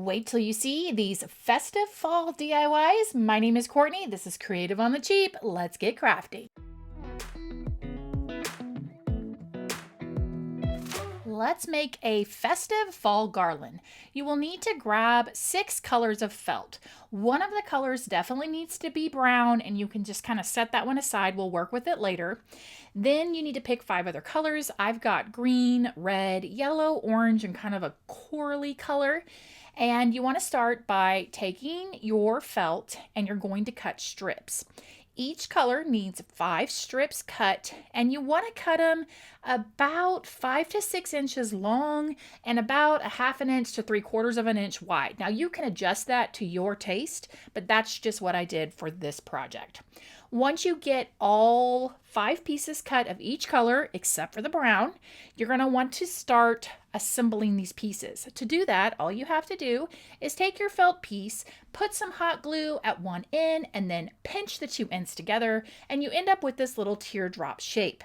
Wait till you see these festive fall DIYs. My name is Courtney. This is Creative on the Cheap. Let's get crafty. Let's make a festive fall garland. You will need to grab 6 colors of felt. One of the colors definitely needs to be brown, and you can just kind of set that one aside. We'll work with it later. Then you need to pick 5 other colors. I've got green, red, yellow, orange, and kind of a corally color. And you want to start by taking your felt and you're going to cut strips. Each color needs 5 strips cut, and you want to cut them about 5 to 6 inches long and about 1/2 inch to 3/4 of an inch wide. Now you can adjust that to your taste, but that's just what I did for this project. Once you get all 5 pieces cut of each color, except for the brown, you're going to want to start assembling these pieces. To do that, all you have to do is take your felt piece, put some hot glue at one end, and then pinch the 2 ends together, and you end up with this little teardrop shape.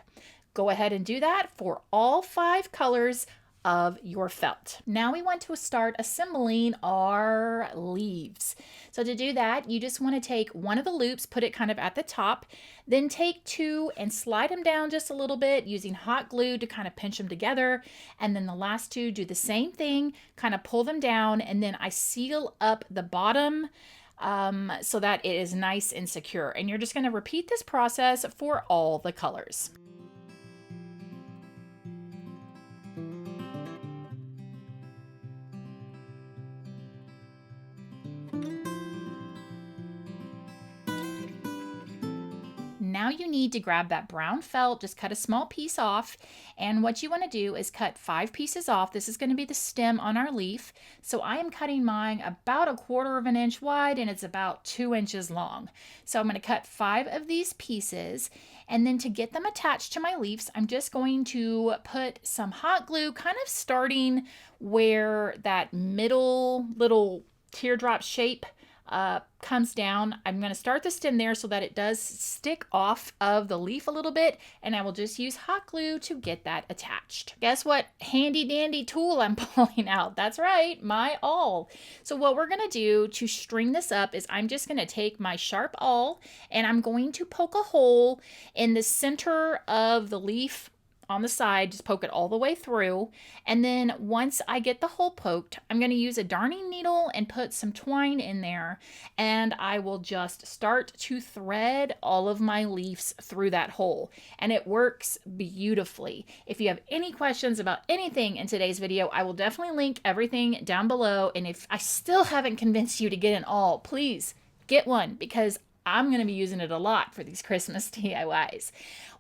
Go ahead and do that for all 5 colors of your felt. Now we want to start assembling our leaves. So to do that, you just want to take one of the loops, put it kind of at the top, then take 2 and slide them down just a little bit using hot glue to kind of pinch them together. And then the last 2, do the same thing, kind of pull them down, and then I seal up the bottom so that it is nice and secure. And you're just going to repeat this process for all the colors. Now you need to grab that brown felt, just cut a small piece off, and what you want to do is cut 5 pieces off. This is going to be the stem on our leaf. So I am cutting mine about 1/4 of an inch wide, and it's about 2 inches long. So I'm going to cut 5 of these pieces, and then to get them attached to my leaves, I'm just going to put some hot glue, kind of starting where that middle little teardrop shape comes down. I'm going to start the stem there so that it does stick off of the leaf a little bit, and I will just use hot glue to get that attached. Guess what handy dandy tool I'm pulling out? That's right, my awl. So what we're going to do to string this up is I'm just going to take my sharp awl and I'm going to poke a hole in the center of the leaf on the side, just poke it all the way through. And then once I get the hole poked, I'm going to use a darning needle and put some twine in there, and I will just start to thread all of my leaves through that hole, and it works beautifully. If you have any questions about anything in today's video, I will definitely link everything down below. And if I still haven't convinced you to get an awl, please get one, because I'm going to be using it a lot for these Christmas DIYs.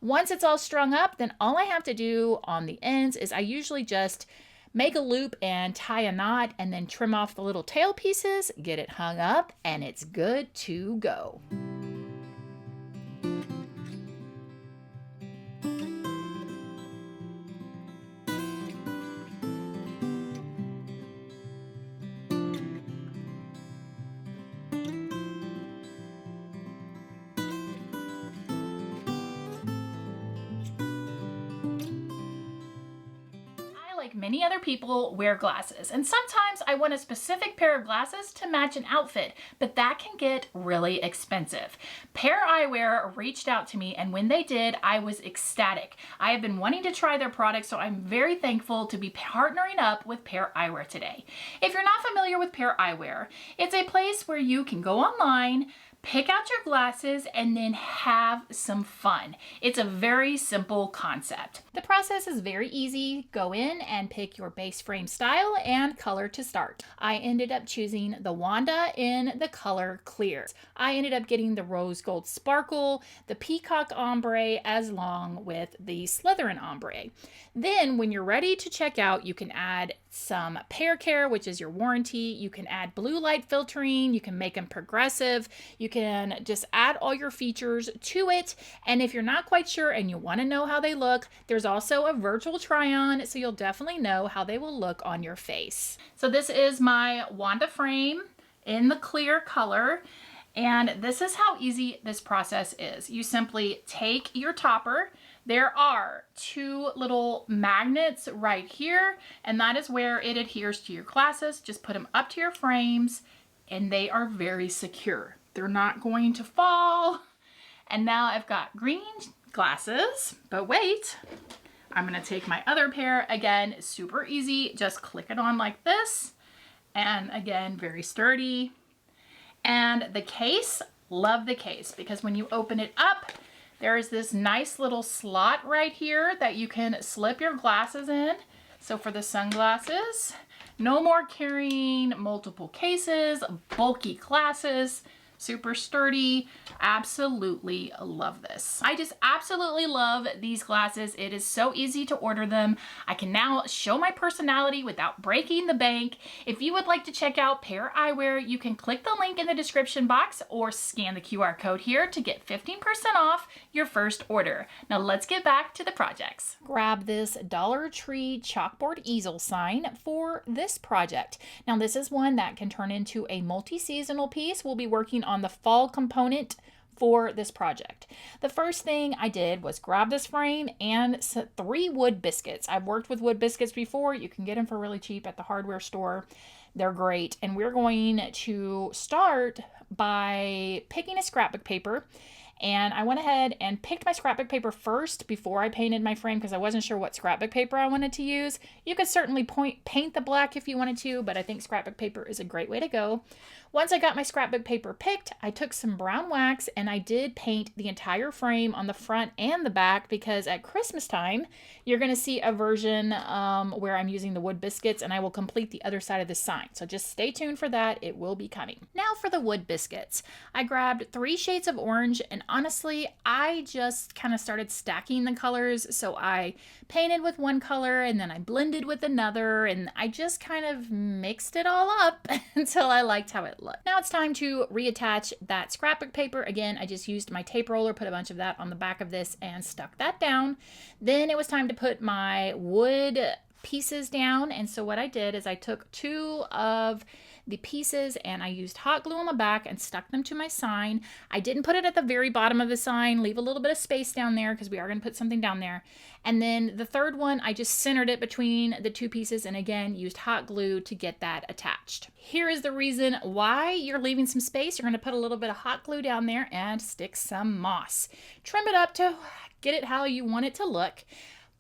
Once it's all strung up, then all I have to do on the ends is I usually just make a loop and tie a knot and then trim off the little tail pieces, get it hung up, and it's good to go. Like many other people, wear glasses, and sometimes I want a specific pair of glasses to match an outfit, but that can get really expensive. Eyewear reached out to me, and when they did, I was ecstatic. I have been wanting to try their products, so I'm very thankful to be partnering up with Eyewear today. If you're not familiar with Eyewear, it's a place where you can go online, pick out your glasses, and then have some fun. It's a very simple concept. The process is very easy. Go in and pick your base frame style and color to start. I ended up choosing the Wanda in the color clear. I ended up getting the rose gold sparkle, the peacock ombre, as long with the Slytherin ombre. Then when you're ready to check out, you can add some Pair Care, which is your warranty. You can add blue light filtering. You can make them progressive. You can just add all your features to it. And if you're not quite sure and you want to know how they look, there's also a virtual try-on, so you'll definitely know how they will look on your face. So this is my Wanda frame in the clear color. And this is how easy this process is. You simply take your topper, There are two little magnets right here, and that is where it adheres to your glasses. Just put them up to your frames, and they are very secure. They're not going to fall. And now I've got green glasses, but wait, I'm gonna take my other pair. Again, super easy, just click it on like this. And again, very sturdy. And the case, love the case, because when you open it up, there is this nice little slot right here that you can slip your glasses in. So for the sunglasses, no more carrying multiple cases, bulky glasses, super sturdy. Absolutely love this. I just absolutely love these glasses. It is so easy to order them. I can now show my personality without breaking the bank. If you would like to check out Pair Eyewear, you can click the link in the description box or scan the QR code here to get 15% off your first order. Now let's get back to the projects. Grab this Dollar Tree chalkboard easel sign for this project. Now this is one that can turn into a multi-seasonal piece. We'll be working on the fall component for this project. The first thing I did was grab this frame and 3 wood biscuits. I've worked with wood biscuits before. You can get them for really cheap at the hardware store. They're great. And we're going to start by picking a scrapbook paper. And I went ahead and picked my scrapbook paper first before I painted my frame because I wasn't sure what scrapbook paper I wanted to use. You could certainly paint the black if you wanted to, but I think scrapbook paper is a great way to go. Once I got my scrapbook paper picked, I took some brown wax and I did paint the entire frame on the front and the back because at Christmas time, you're going to see a version where I'm using the wood biscuits and I will complete the other side of the sign. So just stay tuned for that. It will be coming. Now for the wood biscuits. I grabbed 3 shades of orange and honestly, I just kind of started stacking the colors. So I painted with one color and then I blended with another and I just kind of mixed it all up until I liked how it looked. Now it's time to reattach that scrapbook paper. Again, I just used my tape roller, put a bunch of that on the back of this and stuck that down. Then it was time to put my wood pieces down. And so what I did is I took 2 of the pieces and I used hot glue on the back and stuck them to my sign. I didn't put it at the very bottom of the sign, leave a little bit of space down there because we are going to put something down there. And then the third one, I just centered it between the 2 pieces and again, used hot glue to get that attached. Here is the reason why you're leaving some space. You're going to put a little bit of hot glue down there and stick some moss. Trim it up to get it how you want it to look.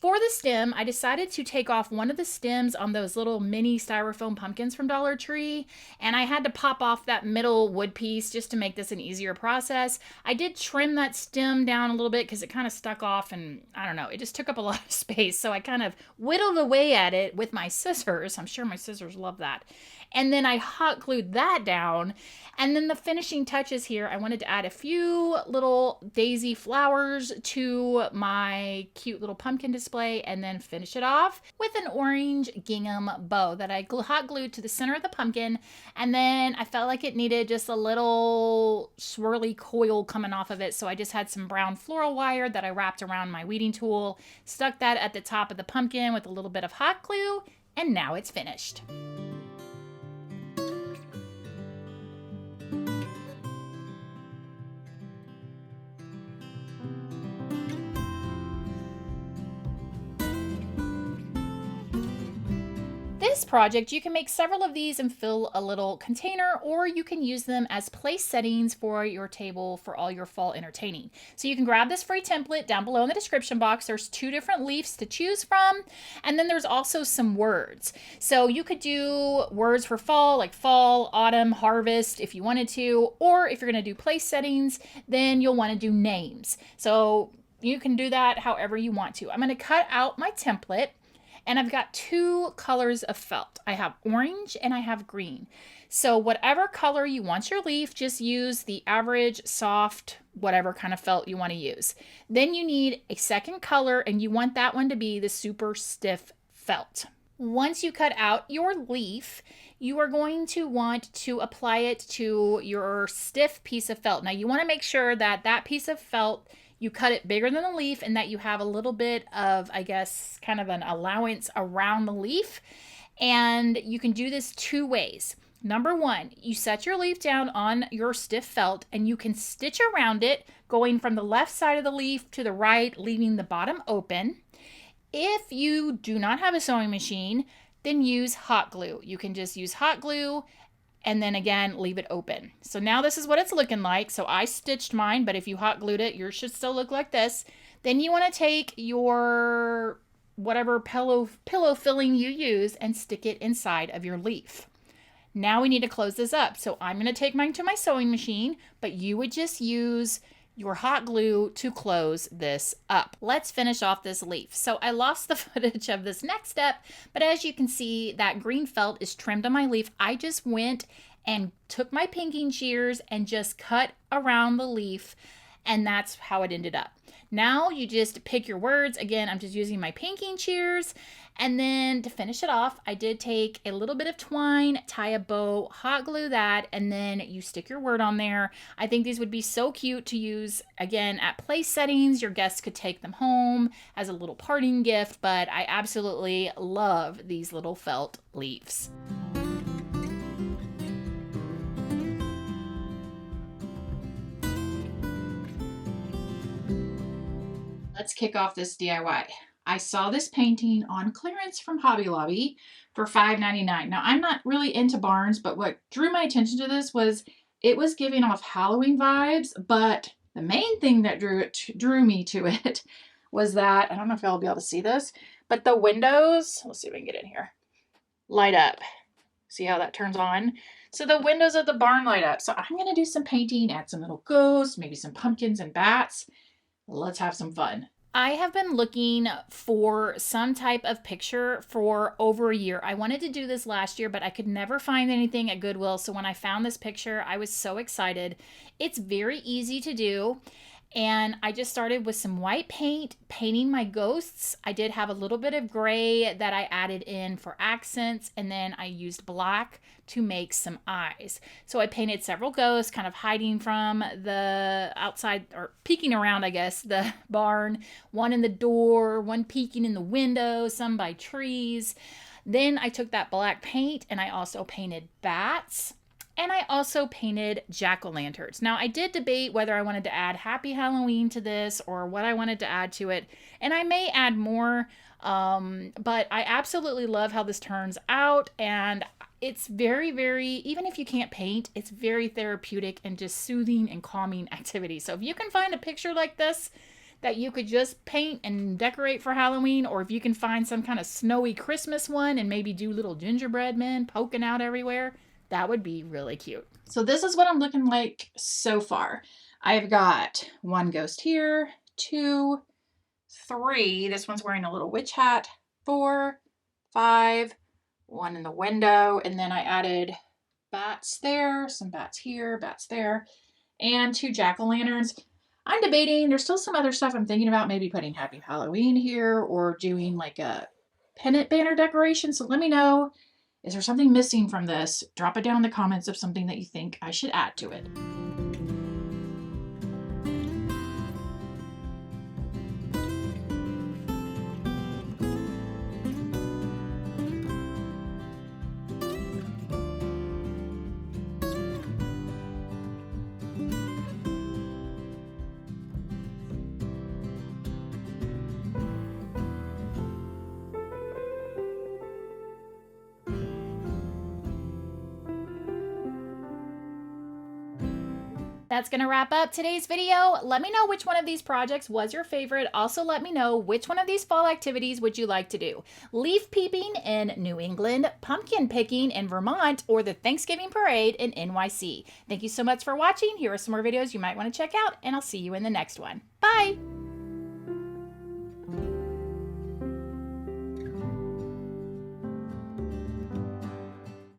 For the stem, I decided to take off one of the stems on those little mini styrofoam pumpkins from Dollar Tree, and I had to pop off that middle wood piece just to make this an easier process. I did trim that stem down a little bit because it kind of stuck off and I don't know, it just took up a lot of space, so I kind of whittled away at it with my scissors. I'm sure my scissors love that. And then I hot glued that down. And then the finishing touches here, I wanted to add a few little daisy flowers to my cute little pumpkin display and then finish it off with an orange gingham bow that I hot glued to the center of the pumpkin. And then I felt like it needed just a little swirly coil coming off of it. So I just had some brown floral wire that I wrapped around my weeding tool, stuck that at the top of the pumpkin with a little bit of hot glue, and now it's finished. This project, you can make several of these and fill a little container, or you can use them as place settings for your table for all your fall entertaining. So you can grab this free template down below in the description box. There's 2 different leaves to choose from, and then there's also some words. So you could do words for fall, like fall, autumn, harvest, if you wanted to, or if you're going to do place settings, then you'll want to do names. So you can do that however you want to. I'm going to cut out my template. And I've got 2 colors of felt. I have orange and I have green. So whatever color you want your leaf, just use the average, soft, whatever kind of felt you want to use. Then you need a second color and you want that one to be the super stiff felt. Once you cut out your leaf, you are going to want to apply it to your stiff piece of felt. Now you want to make sure that that piece of felt, you cut it bigger than the leaf and that you have a little bit of, I guess, kind of an allowance around the leaf. And you can do this 2 ways. Number one, you set your leaf down on your stiff felt and you can stitch around it, going from the left side of the leaf to the right, leaving the bottom open. If you do not have a sewing machine, then use hot glue. You can just use hot glue and then again, leave it open. So now this is what it's looking like. So I stitched mine, but if you hot glued it, yours should still look like this. Then you want to take your whatever pillow filling you use and stick it inside of your leaf. Now we need to close this up. So I'm going to take mine to my sewing machine, but you would just use your hot glue to close this up. Let's finish off this leaf. So I lost the footage of this next step, but as you can see, that green felt is trimmed on my leaf. I just went and took my pinking shears and just cut around the leaf, and that's how it ended up. Now you just pick your words. Again, I'm just using my pinking shears. And then to finish it off, I did take a little bit of twine, tie a bow, hot glue that, and then you stick your word on there. I think these would be so cute to use, again, at place settings. Your guests could take them home as a little parting gift, but I absolutely love these little felt leaves. Let's kick off this DIY. I saw this painting on clearance from Hobby Lobby for $5.99. Now, I'm not really into barns, but what drew my attention to this was it was giving off Halloween vibes, but the main thing that drew me to it was that, I don't know if y'all will be able to see this, but the windows, let's see if we can get in here, light up. See how that turns on? So the windows of the barn light up. So I'm going to do some painting, add some little ghosts, maybe some pumpkins and bats. Let's have some fun. I have been looking for some type of picture for over a year. I wanted to do this last year, but I could never find anything at Goodwill. So when I found this picture, I was so excited. It's very easy to do. And I just started with some white paint, painting my ghosts. I did have a little bit of gray that I added in for accents, and then I used black to make some eyes. So I painted several ghosts, kind of hiding from the outside, or peeking around, I guess, the barn. One in the door, one peeking in the window, some by trees. Then I took that black paint and I also painted bats. And I also painted jack-o'-lanterns. Now, I did debate whether I wanted to add Happy Halloween to this or what I wanted to add to it. And I may add more, but I absolutely love how this turns out. And it's very, very, even if you can't paint, it's very therapeutic and just soothing and calming activity. So if you can find a picture like this that you could just paint and decorate for Halloween, or if you can find some kind of snowy Christmas one and maybe do little gingerbread men poking out everywhere, that would be really cute. So this is what I'm looking like so far. I've got one ghost here, 2, 3. This one's wearing a little witch hat. 4, 5, one in the window. And then I added bats there, some bats here, bats there, and 2 jack-o'-lanterns. I'm debating, there's still some other stuff I'm thinking about, maybe putting Happy Halloween here or doing like a pennant banner decoration. So let me know. Is there something missing from this? Drop it down in the comments of something that you think I should add to it. That's going to wrap up today's video. Let me know which one of these projects was your favorite. Also, let me know which one of these fall activities would you like to do. Leaf peeping in New England, pumpkin picking in Vermont, or the Thanksgiving parade in NYC. Thank you so much for watching. Here are some more videos you might want to check out, and I'll see you in the next one. Bye!